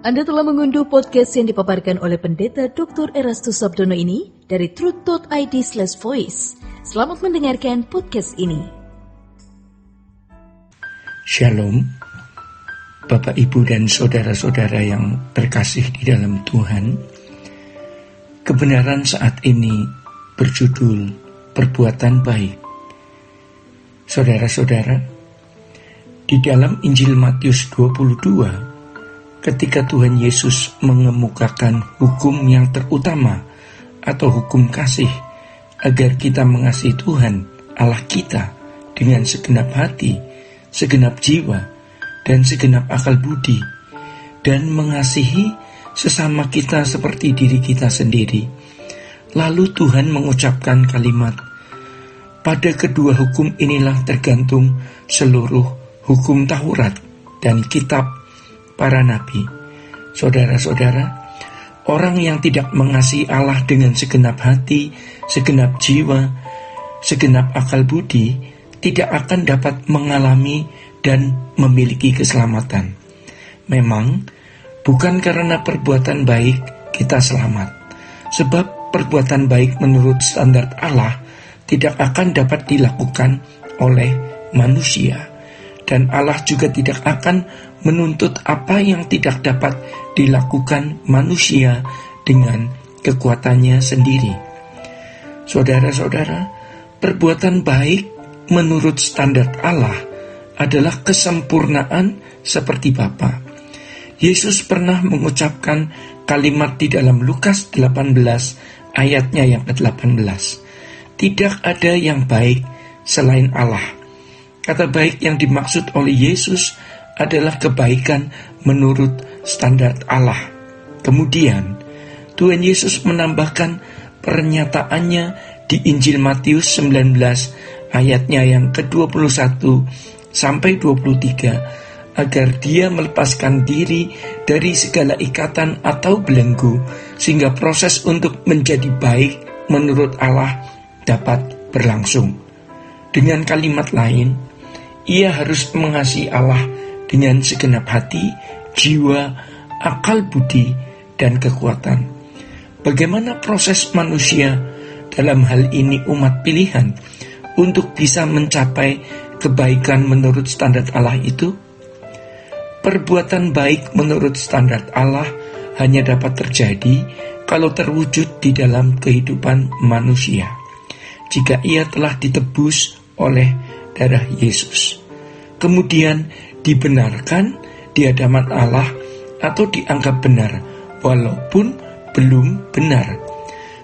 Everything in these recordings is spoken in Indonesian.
Anda telah mengunduh podcast yang dipaparkan oleh Pendeta Dr. Erastus Sabdono ini dari truth.id/voice. Selamat mendengarkan podcast ini. Shalom, Bapak, Ibu, dan saudara-saudara yang terkasih di dalam Tuhan. Kebenaran saat ini berjudul Perbuatan Baik. Saudara-saudara, di dalam Injil Matius 22, ketika Tuhan Yesus mengemukakan hukum yang terutama atau hukum kasih agar kita mengasihi Tuhan Allah kita dengan segenap hati, segenap jiwa, dan segenap akal budi, dan mengasihi sesama kita seperti diri kita sendiri. Lalu Tuhan mengucapkan kalimat, pada kedua hukum inilah tergantung seluruh hukum Taurat dan kitab para nabi. Saudara-saudara, orang yang tidak mengasihi Allah dengan segenap hati, segenap jiwa, segenap akal budi, tidak akan dapat mengalami dan memiliki keselamatan. Memang, bukan karena perbuatan baik kita selamat, sebab perbuatan baik menurut standar Allah tidak akan dapat dilakukan oleh manusia. Dan Allah juga tidak akan menuntut apa yang tidak dapat dilakukan manusia dengan kekuatannya sendiri. Saudara-saudara, perbuatan baik menurut standar Allah adalah kesempurnaan seperti Bapa. Yesus pernah mengucapkan kalimat di dalam Lukas 18 ayatnya yang ke-18. Tidak ada yang baik selain Allah. Kata baik yang dimaksud oleh Yesus adalah kebaikan menurut standar Allah. Kemudian, Tuhan Yesus menambahkan pernyataannya di Injil Matius 19 ayatnya yang ke-21 sampai 23 agar dia melepaskan diri dari segala ikatan atau belenggu sehingga proses untuk menjadi baik menurut Allah dapat berlangsung. Dengan kalimat lain, ia harus mengasihi Allah dengan segenap hati, jiwa, akal budi, dan kekuatan. Bagaimana proses manusia, dalam hal ini umat pilihan, untuk bisa mencapai kebaikan menurut standar Allah itu? Perbuatan baik menurut standar Allah hanya dapat terjadi kalau terwujud di dalam kehidupan manusia, jika ia telah ditebus oleh darah Yesus, kemudian dibenarkan di hadapan Allah atau dianggap benar walaupun belum benar.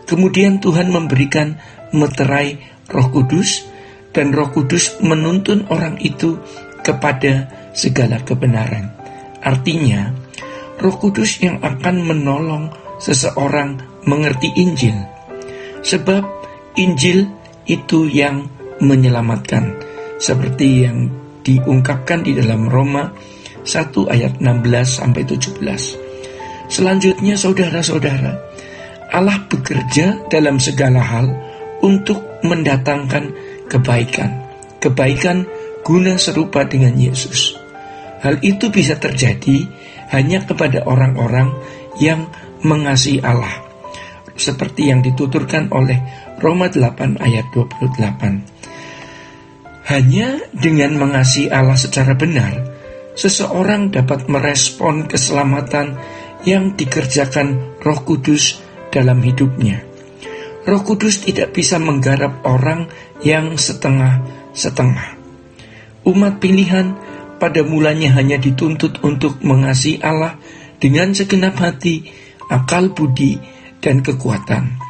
Kemudian Tuhan memberikan meterai Roh Kudus, dan Roh Kudus menuntun orang itu kepada segala kebenaran. Artinya, Roh Kudus yang akan menolong seseorang mengerti Injil, sebab Injil itu yang menyelamatkan, seperti yang diungkapkan di dalam Roma 1 ayat 16-17. Selanjutnya, saudara-saudara, Allah bekerja dalam segala hal untuk mendatangkan kebaikan guna serupa dengan Yesus. Hal itu bisa terjadi hanya kepada orang-orang yang mengasihi Allah, seperti yang dituturkan oleh Roma 8 ayat 28. Hanya dengan mengasihi Allah secara benar, seseorang dapat merespon keselamatan yang dikerjakan Roh Kudus dalam hidupnya. Roh Kudus tidak bisa menggarap orang yang setengah-setengah. Umat pilihan pada mulanya hanya dituntut untuk mengasihi Allah dengan segenap hati, akal budi, dan kekuatan.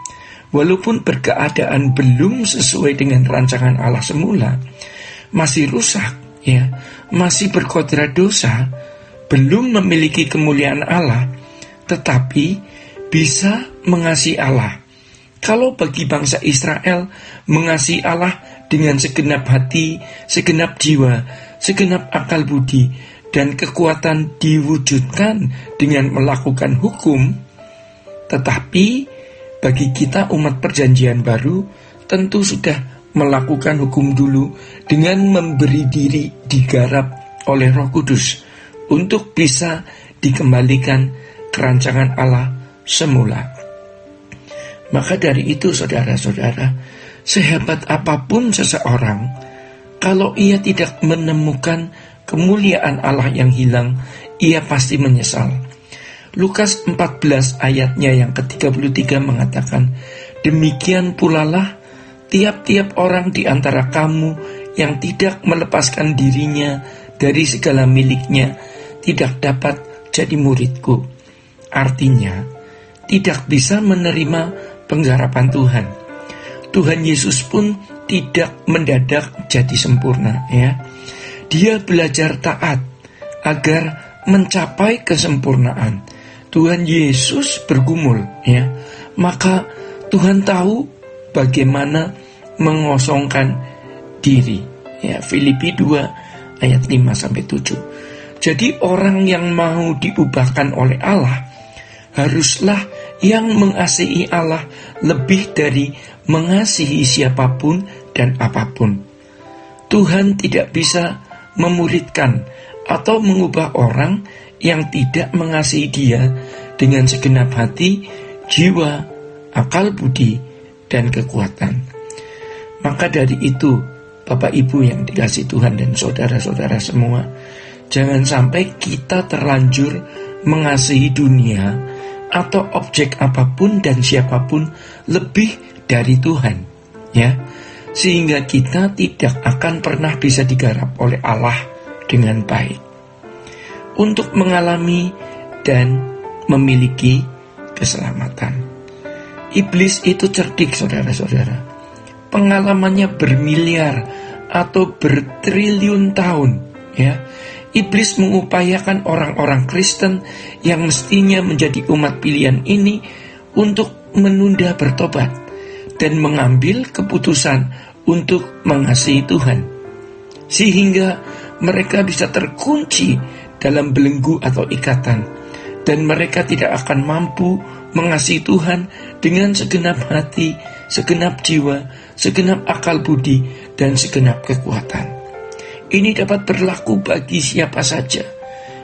Walaupun berkeadaan belum sesuai dengan rancangan Allah semula, masih rusak, masih berkodrat dosa, belum memiliki kemuliaan Allah, tetapi bisa mengasihi Allah. Kalau bagi bangsa Israel mengasihi Allah dengan segenap hati, segenap jiwa, segenap akal budi, dan kekuatan diwujudkan dengan melakukan hukum, tetapi bagi kita umat perjanjian baru tentu sudah melakukan hukum dulu dengan memberi diri digarap oleh Roh Kudus untuk bisa dikembalikan ke rancangan Allah semula. Maka dari itu saudara-saudara, sehebat apapun seseorang, kalau ia tidak menemukan kemuliaan Allah yang hilang, ia pasti menyesal. Lukas 14 ayatnya yang ke-33 mengatakan, demikian pulalah tiap-tiap orang di antara kamu yang tidak melepaskan dirinya dari segala miliknya tidak dapat jadi muridku. Artinya, tidak bisa menerima penggarapan Tuhan. Tuhan Yesus pun tidak mendadak jadi sempurna, ya. Dia belajar taat agar mencapai kesempurnaan. Tuhan Yesus bergumul, ya. Maka Tuhan tahu bagaimana mengosongkan diri, ya. Filipi 2 ayat 5-7. Jadi orang yang mau diubahkan oleh Allah haruslah yang mengasihi Allah lebih dari mengasihi siapapun dan apapun. Tuhan tidak bisa memuridkan atau mengubah orang yang tidak mengasihi Dia dengan segenap hati, jiwa, akal budi, dan kekuatan. Maka dari itu, Bapak Ibu yang dikasihi Tuhan dan saudara-saudara semua, jangan sampai kita terlanjur mengasihi dunia atau objek apapun dan siapapun lebih dari Tuhan, ya, sehingga kita tidak akan pernah bisa digarap oleh Allah dengan baik untuk mengalami dan memiliki keselamatan. Iblis itu cerdik, saudara-saudara. Pengalamannya bermiliar atau bertriliun tahun, ya. Iblis mengupayakan orang-orang Kristen yang mestinya menjadi umat pilihan ini untuk menunda bertobat dan mengambil keputusan untuk mengasihi Tuhan, sehingga mereka bisa terkunci dalam belenggu atau ikatan, dan mereka tidak akan mampu mengasihi Tuhan dengan segenap hati, segenap jiwa, segenap akal budi, dan segenap kekuatan. Ini dapat berlaku bagi siapa saja.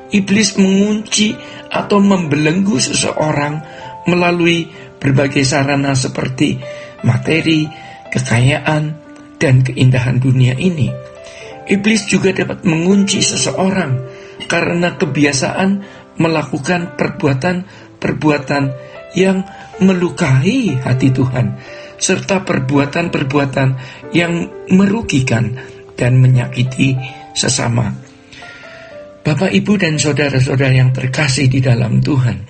Iblis mengunci atau membelenggu seseorang melalui berbagai sarana seperti materi, kekayaan, dan keindahan dunia ini. Iblis juga dapat mengunci seseorang karena kebiasaan melakukan perbuatan-perbuatan yang melukai hati Tuhan, serta perbuatan-perbuatan yang merugikan dan menyakiti sesama. Bapak, Ibu, dan saudara-saudara yang terkasih di dalam Tuhan,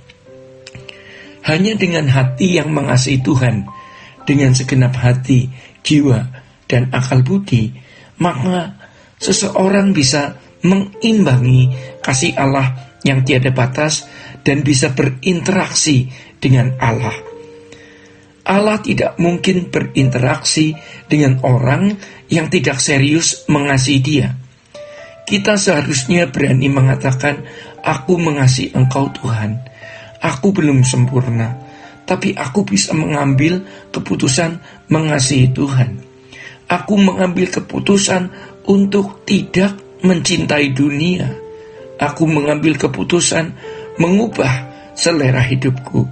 hanya dengan hati yang mengasihi Tuhan, dengan segenap hati, jiwa, dan akal budi, maka seseorang bisa mengimbangi kasih Allah yang tiada batas dan bisa berinteraksi dengan Allah. Allah tidak mungkin berinteraksi dengan orang yang tidak serius mengasihi Dia. Kita seharusnya berani mengatakan, aku mengasihi Engkau Tuhan. Aku belum sempurna, tapi aku bisa mengambil keputusan mengasihi Tuhan. Aku mengambil keputusan untuk tidak mencintai dunia. Aku mengambil keputusan mengubah selera hidupku.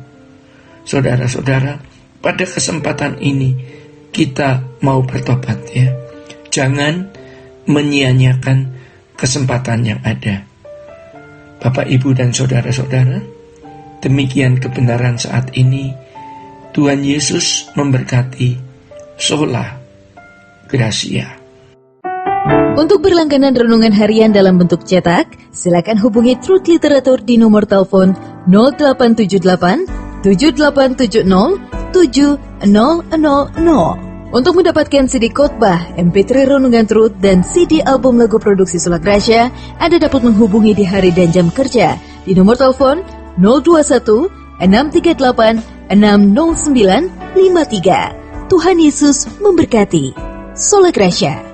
Saudara-saudara, pada kesempatan ini kita mau bertobat, ya. Jangan menyia-nyiakan kesempatan yang ada. Bapak, Ibu, dan saudara-saudara, demikian kebenaran saat ini. Tuhan Yesus memberkati. Sola Gracia. Untuk berlangganan renungan harian dalam bentuk cetak, silakan hubungi Truth Literatur di nomor telepon 0878 7870 7000. Untuk mendapatkan CD khotbah, MP3 renungan Truth, dan CD album lagu produksi Sola Gracia, Anda dapat menghubungi di hari dan jam kerja di nomor telepon 021 638 60953. Tuhan Yesus memberkati. Sola Gracia.